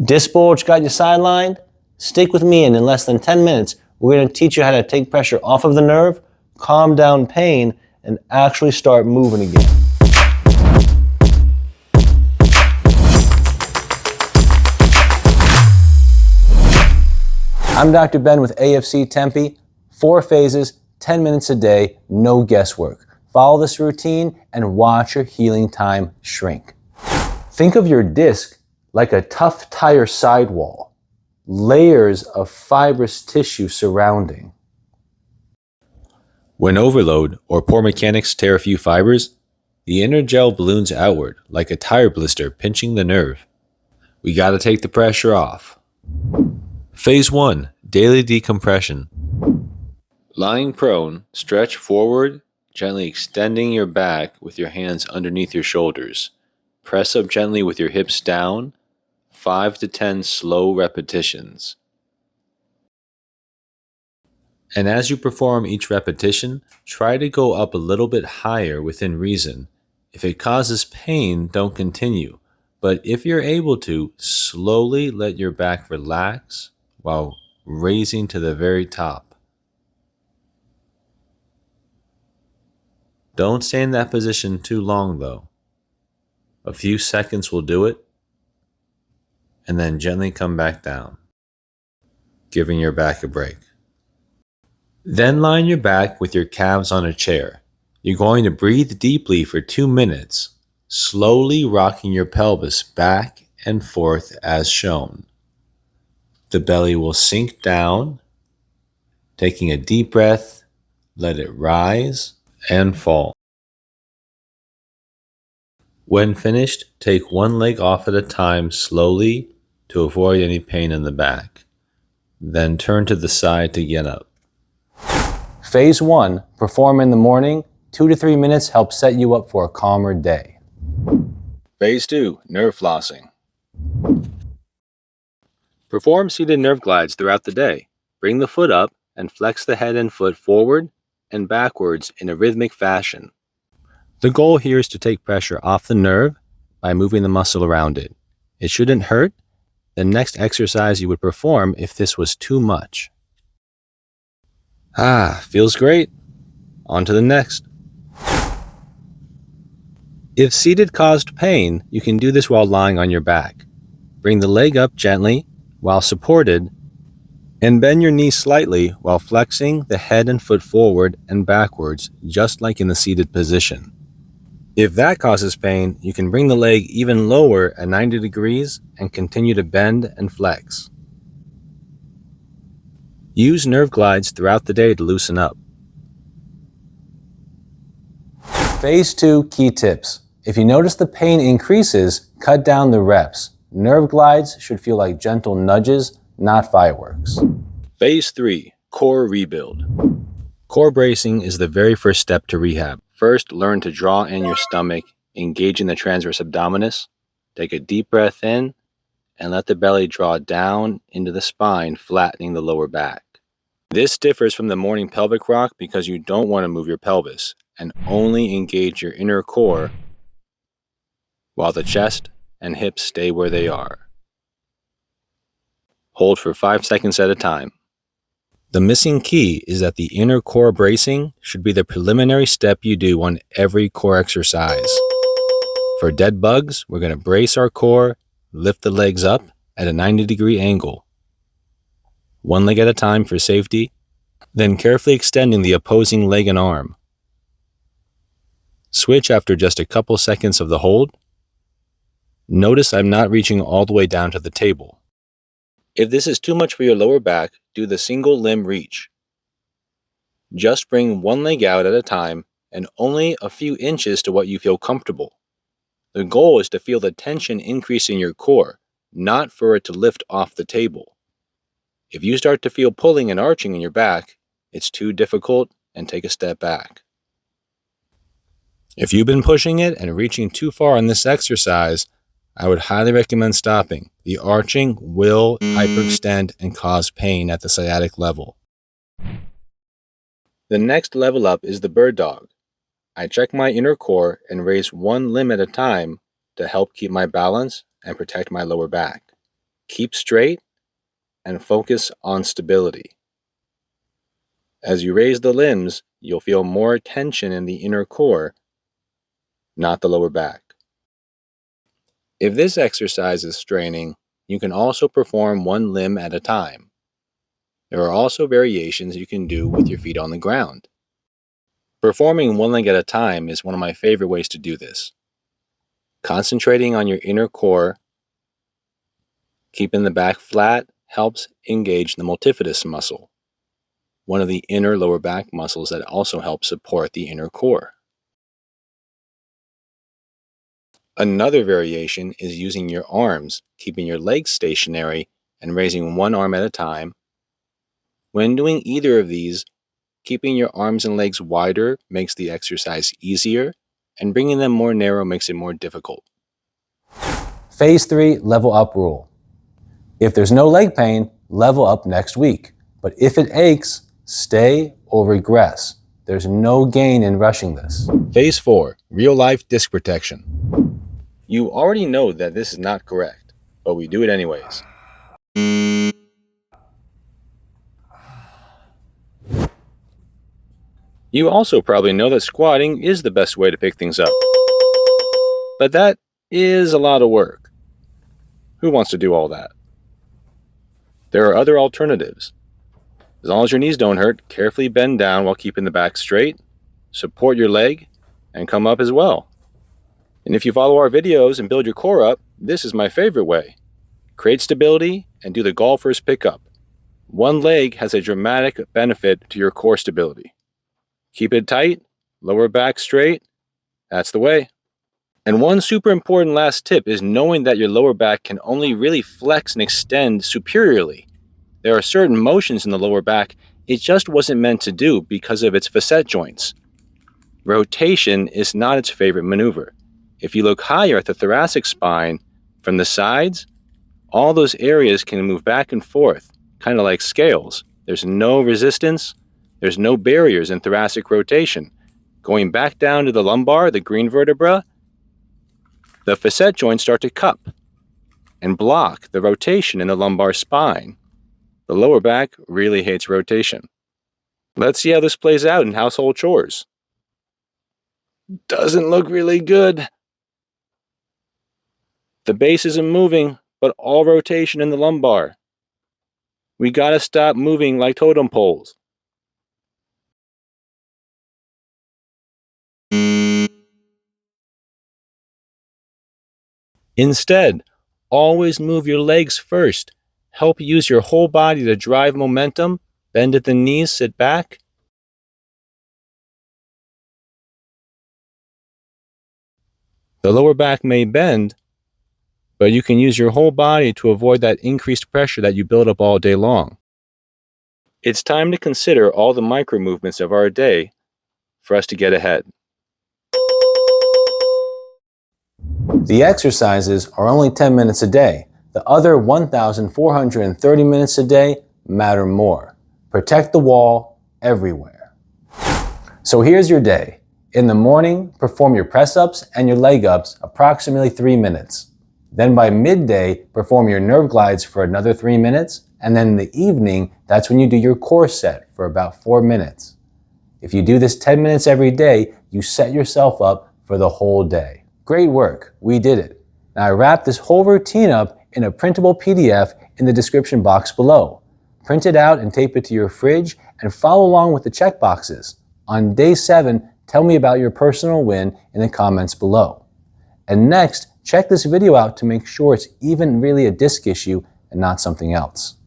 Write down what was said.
Disc bulge got you sidelined? Stick with me, and in less than 10 minutes, we're going to teach you how to take pressure off of the nerve, calm down pain, and actually start moving again. I'm Dr. Ben with AFC Tempe. 4 phases, 10 minutes a day, no guesswork. Follow this routine and watch your healing time shrink. Think of your disc like a tough tire sidewall, layers of fibrous tissue surrounding. When overload or poor mechanics tear a few fibers, the inner gel balloons outward like a tire blister pinching the nerve. We gotta take the pressure off. Phase 1, daily decompression. Lying prone, stretch forward, gently extending your back with your hands underneath your shoulders. Press up gently with your hips down, 5 to 10 slow repetitions. And as you perform each repetition, try to go up a little bit higher within reason. If it causes pain, don't continue. But if you're able to, slowly let your back relax while raising to the very top. Don't stay in that position too long though. A few seconds will do it, and then gently come back down, giving your back a break. Then line your back with your calves on a chair. You're going to breathe deeply for 2 minutes, slowly rocking your pelvis back and forth as shown. The belly will sink down, taking a deep breath, let it rise and fall. When finished, take one leg off at a time slowly to avoid any pain in the back. Then turn to the side to get up. Phase 1, perform in the morning. 2 to 3 minutes help set you up for a calmer day. Phase 2, nerve flossing. Perform seated nerve glides throughout the day. Bring the foot up and flex the head and foot forward and backwards in a rhythmic fashion. The goal here is to take pressure off the nerve by moving the muscle around it. It shouldn't hurt the next exercise you would perform if this was too much. Feels great. On to the next. If seated caused pain, you can do this while lying on your back. Bring the leg up gently while supported, and bend your knee slightly while flexing the head and foot forward and backwards, just like in the seated position. If that causes pain, you can bring the leg even lower at 90 degrees and continue to bend and flex. Use nerve glides throughout the day to loosen up. Phase 2, key tips. If you notice the pain increases, cut down the reps. Nerve glides should feel like gentle nudges, not fireworks. Phase 3, core rebuild. Core bracing is the very first step to rehab. First, learn to draw in your stomach, engaging the transverse abdominis. Take a deep breath in and let the belly draw down into the spine, flattening the lower back. This differs from the morning pelvic rock because you don't want to move your pelvis and only engage your inner core while the chest and hips stay where they are. Hold for 5 seconds at a time. The missing key is that the inner core bracing should be the preliminary step you do on every core exercise. For dead bugs, we're going to brace our core, lift the legs up at a 90-degree angle. One leg at a time for safety, then carefully extending the opposing leg and arm. Switch after just a couple seconds of the hold. Notice I'm not reaching all the way down to the table. If this is too much for your lower back, do the single limb reach. Just bring one leg out at a time and only a few inches to what you feel comfortable. The goal is to feel the tension increase in your core, not for it to lift off the table. If you start to feel pulling and arching in your back, it's too difficult and take a step back. If you've been pushing it and reaching too far on this exercise, I would highly recommend stopping. The arching will hyperextend and cause pain at the sciatic level. The next level up is the bird dog. I check my inner core and raise one limb at a time to help keep my balance and protect my lower back. Keep straight and focus on stability. As you raise the limbs, you'll feel more tension in the inner core, not the lower back. If this exercise is straining, you can also perform one limb at a time. There are also variations you can do with your feet on the ground. Performing one leg at a time is one of my favorite ways to do this. Concentrating on your inner core, keeping the back flat helps engage the multifidus muscle, one of the inner lower back muscles that also helps support the inner core. Another variation is using your arms, keeping your legs stationary and raising one arm at a time. When doing either of these, keeping your arms and legs wider makes the exercise easier, and bringing them more narrow makes it more difficult. Phase 3 level up rule. If there's no leg pain, level up next week. But if it aches, stay or regress. There's no gain in rushing this. Phase 4, real life disc protection. You already know that this is not correct, but we do it anyways. You also probably know that squatting is the best way to pick things up. But that is a lot of work. Who wants to do all that? There are other alternatives. As long as your knees don't hurt, carefully bend down while keeping the back straight, support your leg, and come up as well. And if you follow our videos and build your core up, this is my favorite way. Create stability and do the golfer's pickup. One leg has a dramatic benefit to your core stability. Keep it tight, lower back straight. That's the way. And one super important last tip is knowing that your lower back can only really flex and extend superiorly. There are certain motions in the lower back it just wasn't meant to do because of its facet joints. Rotation is not its favorite maneuver. If you look higher at the thoracic spine, from the sides, all those areas can move back and forth, kind of like scales. There's no resistance, there's no barriers in thoracic rotation. Going back down to the lumbar, the green vertebra, the facet joints start to cup and block the rotation in the lumbar spine. The lower back really hates rotation. Let's see how this plays out in household chores. Doesn't look really good. The base isn't moving, but all rotation in the lumbar. We gotta stop moving like totem poles. Instead, always move your legs first. Help use your whole body to drive momentum. Bend at the knees, sit back. The lower back may bend, but you can use your whole body to avoid that increased pressure that you build up all day long. It's time to consider all the micro movements of our day for us to get ahead. The exercises are only 10 minutes a day. The other 1,430 minutes a day matter more. Protect the wall everywhere. So here's your day. In the morning, perform your press-ups and your leg-ups approximately 3 minutes. Then by midday, perform your nerve glides for another 3 minutes. And then in the evening, that's when you do your core set for about 4 minutes. If you do this 10 minutes every day, you set yourself up for the whole day. Great work, we did it. Now I wrapped this whole routine up in a printable PDF in the description box below. Print it out and tape it to your fridge and follow along with the check boxes. On day 7, tell me about your personal win in the comments below. And next, check this video out to make sure it's even really a disc issue and not something else.